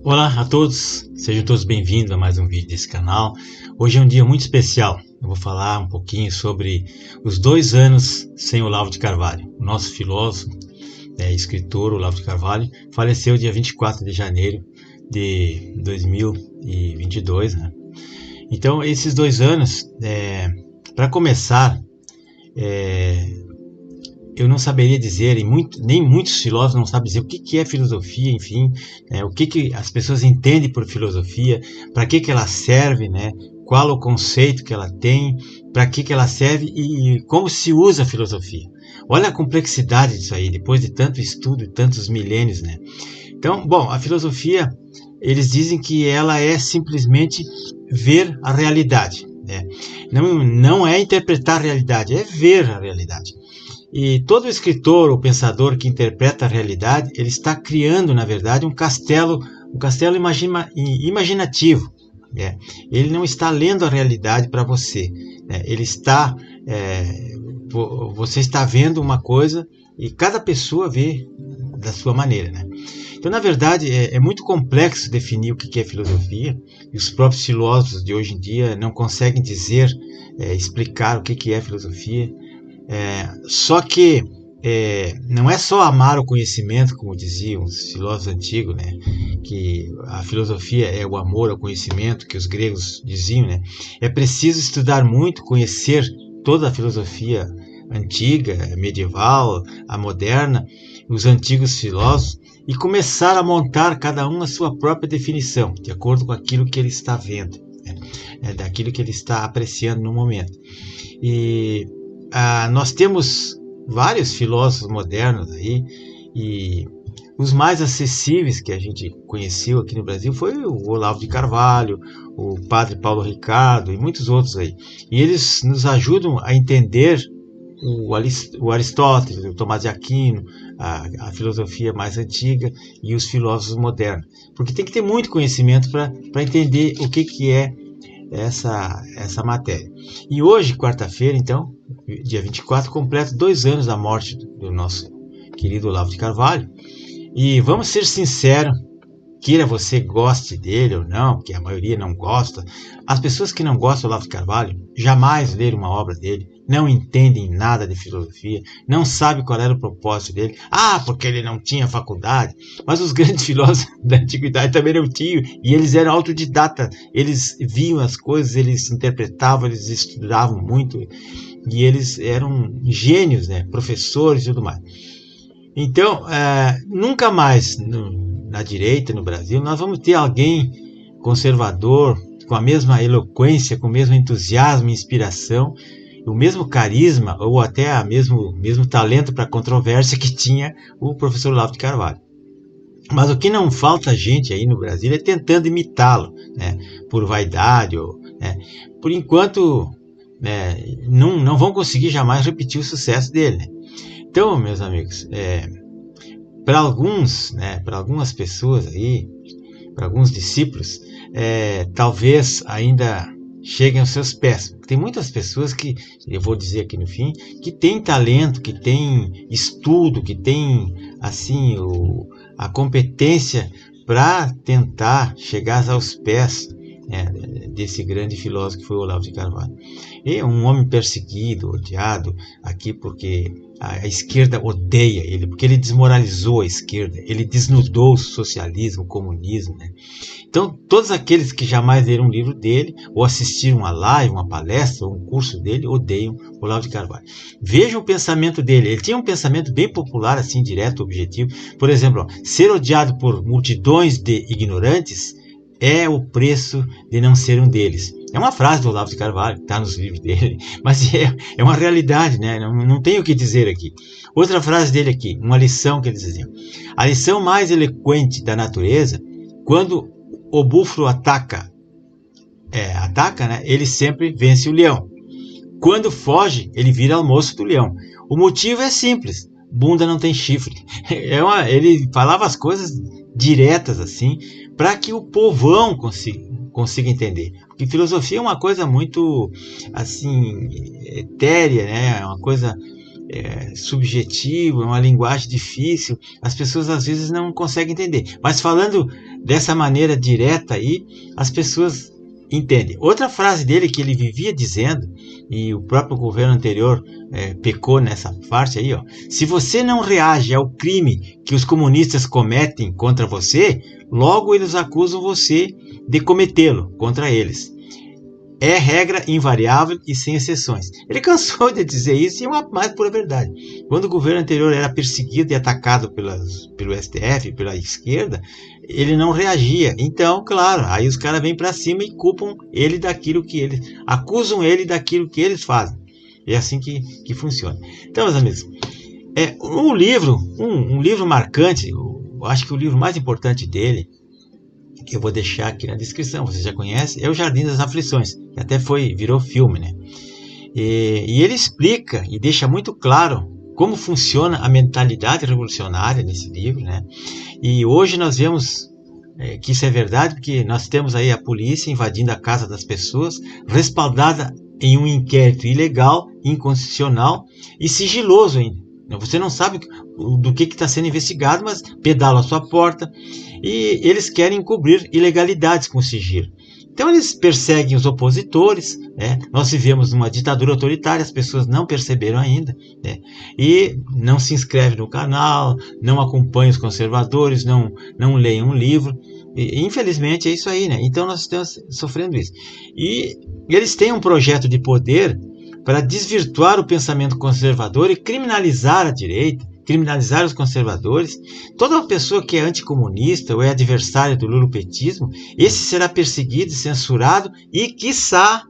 Olá a todos, sejam todos bem-vindos a mais um vídeo desse canal. Hoje é um dia muito especial. Eu vou falar um pouquinho sobre os 2 anos sem Olavo de Carvalho. O nosso filósofo, escritor Olavo de Carvalho, faleceu dia 24 de janeiro de 2022. Né? Então, esses 2 anos, para começar, eu não saberia dizer, nem muitos filósofos não sabem dizer o que é filosofia, enfim, o que as pessoas entendem por filosofia, para que ela serve, né? Qual o conceito que ela tem, para que ela serve e como se usa a filosofia. Olha a complexidade disso aí, depois de tanto estudo e tantos milênios, né? Então, bom, a filosofia, eles dizem que ela é simplesmente ver a realidade, né? Não é interpretar a realidade, é ver a realidade. E todo escritor ou pensador que interpreta a realidade, ele está criando, na verdade, um castelo imaginativo. Né? Ele não está lendo a realidade para você. Né? Você está vendo uma coisa e cada pessoa vê da sua maneira. Né? Então, na verdade, é muito complexo definir o que é filosofia. E os próprios filósofos de hoje em dia não conseguem explicar o que é filosofia. Só que não é só amar o conhecimento, como diziam os filósofos antigos, né? Que a filosofia é o amor ao conhecimento, que os gregos diziam, né? É preciso estudar muito, conhecer toda a filosofia antiga, medieval, a moderna, os antigos filósofos, e começar a montar cada um a sua própria definição, de acordo com aquilo que ele está vendo, né? Daquilo que ele está apreciando no momento. E nós temos vários filósofos modernos aí, e os mais acessíveis que a gente conheceu aqui no Brasil foi o Olavo de Carvalho, o padre Paulo Ricardo e muitos outros aí. E eles nos ajudam a entender o Aristóteles, o Tomás de Aquino, a filosofia mais antiga e os filósofos modernos. Porque tem que ter muito conhecimento para entender o que é essa matéria. E hoje, quarta-feira, então, dia 24, completa 2 anos da morte do nosso querido Olavo de Carvalho. E vamos ser sinceros, queira você goste dele ou não, porque a maioria não gosta, as pessoas que não gostam do Olavo de Carvalho jamais leram uma obra dele, não entendem nada de filosofia, não sabem qual era o propósito dele. Porque ele não tinha faculdade. Mas os grandes filósofos da antiguidade também não tinham, e eles eram autodidatas, eles viam as coisas, eles interpretavam, eles estudavam muito, e eles eram gênios, né? Professores e tudo mais. Então, nunca mais na direita, no Brasil, nós vamos ter alguém conservador, com a mesma eloquência, com o mesmo entusiasmo e inspiração, o mesmo carisma, ou até mesmo talento para controvérsia que tinha o professor Olavo de Carvalho. Mas o que não falta gente aí no Brasil é tentando imitá-lo, né? Por vaidade, né? Por enquanto, né, não vão conseguir jamais repetir o sucesso dele. Né? Então, meus amigos, para alguns, né, para algumas pessoas aí, para alguns discípulos, talvez ainda cheguem aos seus pés. Tem muitas pessoas que, eu vou dizer aqui no fim, que têm talento, que têm estudo, que têm assim a competência para tentar chegar aos pés desse grande filósofo que foi o Olavo de Carvalho. É um homem perseguido, odiado aqui porque a esquerda odeia ele, porque ele desmoralizou a esquerda, ele desnudou o socialismo, o comunismo, né? Então, todos aqueles que jamais leram um livro dele, ou assistiram uma live, uma palestra, ou um curso dele, odeiam o Olavo de Carvalho. Vejam o pensamento dele. Ele tinha um pensamento bem popular, assim, direto, objetivo. Por exemplo, ser odiado por multidões de ignorantes é o preço de não ser um deles. É uma frase do Olavo de Carvalho, que está nos livros dele, mas é uma realidade, né? Não tem o que dizer aqui. Outra frase dele aqui, uma lição que eles diziam. A lição mais eloquente da natureza, quando o búfalo ataca, né? Ele sempre vence o leão. Quando foge, ele vira almoço do leão. O motivo é simples, bunda não tem chifre. Ele falava as coisas diretas assim, para que o povão consiga entender. Porque filosofia é uma coisa muito assim etérea, né? É uma coisa subjetivo, é uma linguagem difícil, as pessoas às vezes não conseguem entender. Mas falando dessa maneira direta aí, as pessoas entendem. Outra frase dele que ele vivia dizendo, e o próprio governo anterior pecou nessa parte aí, ó: se você não reage ao crime que os comunistas cometem contra você, logo eles acusam você de cometê-lo contra eles. É regra invariável e sem exceções. Ele cansou de dizer isso, e é uma mais pura verdade. Quando o governo anterior era perseguido e atacado pelo STF, pela esquerda, ele não reagia. Então, claro, aí os caras vêm para cima e culpam ele daquilo que eles... acusam ele daquilo que eles fazem. É assim que funciona. Então, meus amigos, um livro marcante, eu acho que o livro mais importante dele, que eu vou deixar aqui na descrição, você já conhece, é O Jardim das Aflições, que até virou filme, né? E ele explica e deixa muito claro como funciona a mentalidade revolucionária nesse livro, né? E hoje nós vemos que isso é verdade, porque nós temos aí a polícia invadindo a casa das pessoas, respaldada em um inquérito ilegal, inconstitucional e sigiloso ainda. Você não sabe do que está sendo investigado, mas pedalam a sua porta, e eles querem encobrir ilegalidades com sigilo. Então eles perseguem os opositores, né? Nós vivemos numa ditadura autoritária, as pessoas não perceberam ainda, né? E não se inscrevem no canal, não acompanham os conservadores, não leem um livro. E, infelizmente é isso aí, né? Então nós estamos sofrendo isso. E eles têm um projeto de poder para desvirtuar o pensamento conservador e criminalizar a direita, criminalizar os conservadores. Toda pessoa que é anticomunista ou é adversário do lulopetismo, esse será perseguido, censurado e, quiçá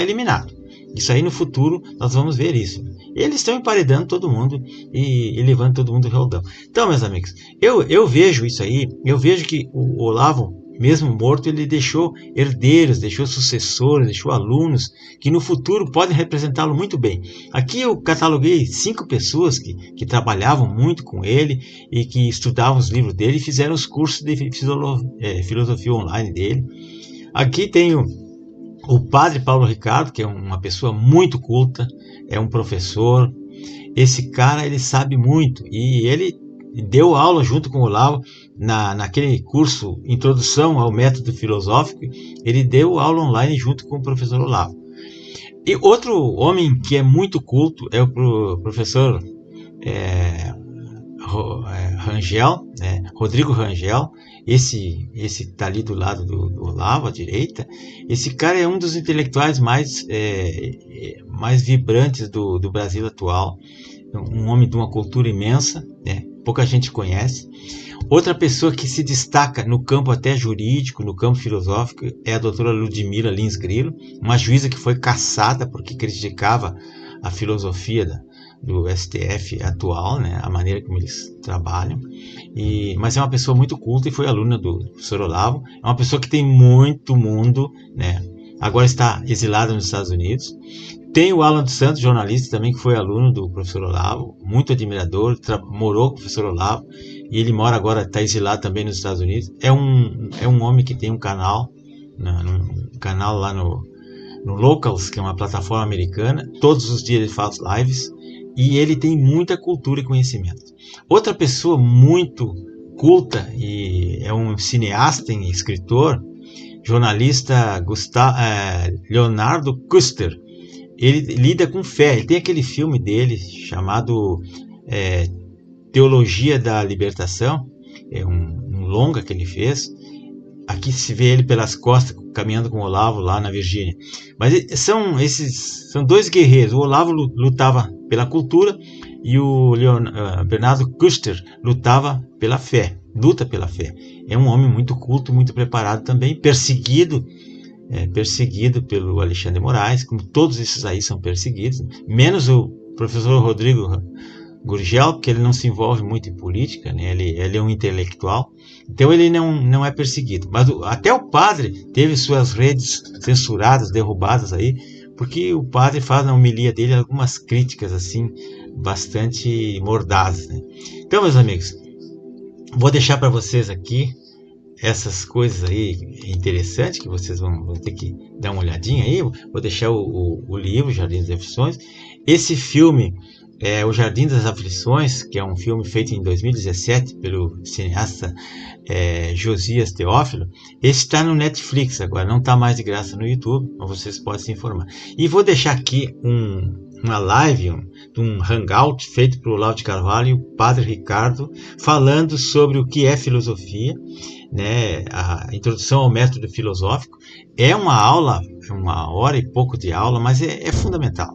eliminado. Isso aí no futuro nós vamos ver isso. Eles estão emparedando todo mundo e levando todo mundo ao roldão. Então, meus amigos, eu vejo isso aí, eu vejo que o Olavo, mesmo morto, ele deixou herdeiros, deixou sucessores, deixou alunos que no futuro podem representá-lo muito bem. Aqui eu cataloguei 5 pessoas que trabalhavam muito com ele e que estudavam os livros dele e fizeram os cursos de filosofia online dele. Aqui tenho o padre Paulo Ricardo, que é uma pessoa muito culta, é um professor. Esse cara, ele sabe muito, e ele deu aula junto com o Olavo naquele curso Introdução ao Método Filosófico. Ele deu aula online junto com o professor Olavo. E outro homem que é muito culto é o professor Rangel, Rodrigo Rangel. Esse está ali do lado do Olavo, à direita. Esse cara é um dos intelectuais mais vibrantes do Brasil atual. Um homem de uma cultura imensa, né? Pouca gente conhece. Outra pessoa que se destaca no campo até jurídico, no campo filosófico, é a doutora Ludmila Lins Grilo, uma juíza que foi cassada porque criticava a filosofia do STF atual, né? A maneira como eles trabalham. Mas é uma pessoa muito culta e foi aluna do professor Olavo. É uma pessoa que tem muito mundo, né? Agora está exilada nos Estados Unidos. Tem o Alan dos Santos, jornalista também, que foi aluno do professor Olavo, muito admirador, morou com o professor Olavo, e ele mora agora, está exilado também nos Estados Unidos. É um homem que tem um canal, lá no Locals, que é uma plataforma americana. Todos os dias ele faz lives, e ele tem muita cultura e conhecimento. Outra pessoa muito culta, e é um cineasta e escritor, jornalista Leonardo Kuster. Ele lida com fé. Ele tem aquele filme dele chamado Teologia da Libertação. É um longa que ele fez. Aqui se vê ele pelas costas caminhando com o Olavo lá na Virgínia. Mas são dois guerreiros. O Olavo lutava pela cultura e o Bernardo Kuster lutava pela fé. Luta pela fé. É um homem muito culto, muito preparado também, perseguido pelo Alexandre Moraes, como todos esses aí são perseguidos, menos o professor Rodrigo Gurgel, porque ele não se envolve muito em política, né? Ele é um intelectual, então ele não é perseguido. Mas até o padre teve suas redes censuradas, derrubadas aí, porque o padre faz na homilia dele algumas críticas assim, bastante mordazes, né? Então, meus amigos, vou deixar para vocês aqui essas coisas aí interessantes que vocês vão ter que dar uma olhadinha aí. Vou deixar o livro Jardim das Aflições. Esse filme é O Jardim das Aflições, que é um filme feito em 2017 pelo cineasta Josias Teófilo. Esse está no Netflix agora, não está mais de graça no YouTube, mas vocês podem se informar. E vou deixar aqui uma live, um hangout feito por Olavo de Carvalho e o Padre Ricardo, falando sobre o que é filosofia, né? A introdução ao método filosófico. É uma aula, 1h e pouco de aula, mas é fundamental.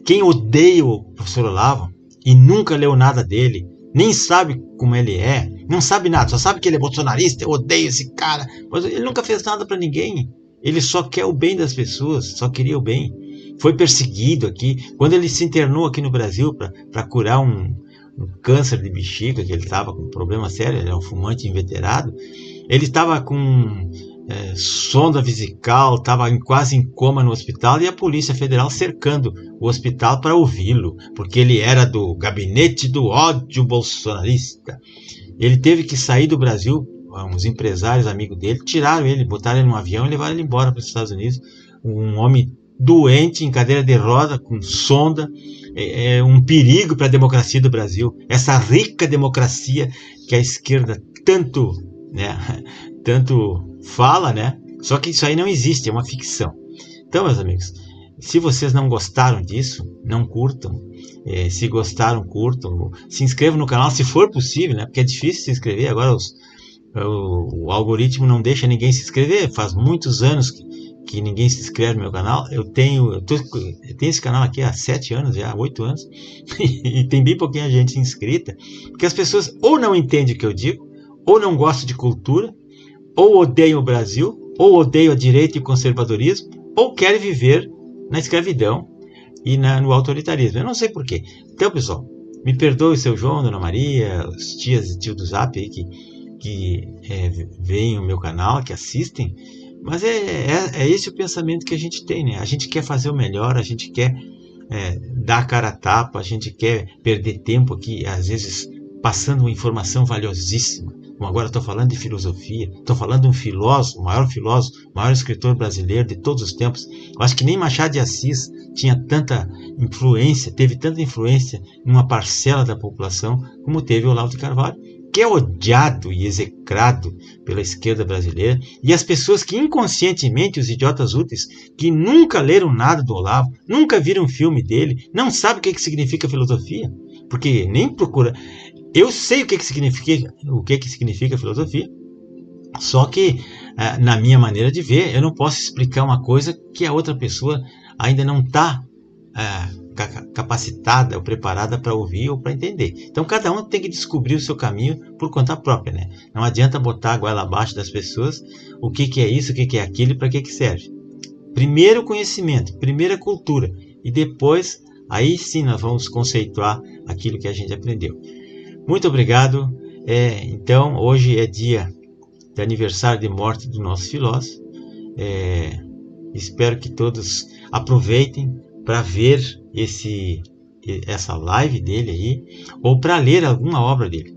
Quem odeia o professor Olavo e nunca leu nada dele, nem sabe como ele é, não sabe nada, só sabe que ele é bolsonarista, eu odeio esse cara, mas ele nunca fez nada para ninguém, ele só quer o bem das pessoas, só queria o bem. Foi perseguido aqui, quando ele se internou aqui no Brasil para curar um câncer de bexiga, que ele estava com um problema sério, ele é um fumante inveterado, ele estava com sonda vesical, estava quase em coma no hospital, e a Polícia Federal cercando o hospital para ouvi-lo, porque ele era do gabinete do ódio bolsonarista. Ele teve que sair do Brasil, uns empresários amigos dele tiraram ele, botaram ele num avião e levaram ele embora para os Estados Unidos. Um homem doente, em cadeira de roda, com sonda, um perigo para a democracia do Brasil, essa rica democracia que a esquerda tanto fala, né? Só que isso aí não existe, é uma ficção. Então, meus amigos, se vocês não gostaram disso, não curtam. Se gostaram, curtam. Se inscrevam no canal, se for possível, né? Porque é difícil se inscrever. Agora o algoritmo não deixa ninguém se inscrever. Faz muitos anos que ninguém se inscreve no meu canal. Eu tenho esse canal aqui há 7 anos, já há 8 anos, e tem bem pouquinha gente inscrita, porque as pessoas ou não entendem o que eu digo, ou não gostam de cultura, ou odeiam o Brasil, ou odeiam a direita e o conservadorismo, ou querem viver na escravidão e no autoritarismo. Eu não sei porquê. Então, pessoal, me perdoe o seu João, Dona Maria, as tias e tio do Zap aí que veem o meu canal, que assistem, mas é esse o pensamento que a gente tem, né? A gente quer fazer o melhor, a gente quer dar a cara a tapa, a gente quer perder tempo aqui, às vezes passando uma informação valiosíssima. Como agora estou falando de filosofia, estou falando de um filósofo, o maior escritor brasileiro de todos os tempos. Eu acho que nem Machado de Assis tinha tanta influência, teve tanta influência em uma parcela da população como teve o Olavo de Carvalho, que é odiado e execrado pela esquerda brasileira, e as pessoas que inconscientemente, os idiotas úteis, que nunca leram nada do Olavo, nunca viram um filme dele, não sabem o que significa filosofia, porque nem procura. Eu sei o que significa filosofia, só que, na minha maneira de ver, eu não posso explicar uma coisa que a outra pessoa ainda não está capacitada ou preparada para ouvir ou para entender. Então, cada um tem que descobrir o seu caminho por conta própria, né? Não adianta botar a goela abaixo das pessoas o que é isso, o que é aquilo e para que serve. Primeiro conhecimento, primeira cultura, e depois, aí sim, nós vamos conceituar aquilo que a gente aprendeu. Muito obrigado. Então, hoje é dia de aniversário de morte do nosso filósofo. Espero que todos aproveitem para ver essa live dele aí, ou para ler alguma obra dele.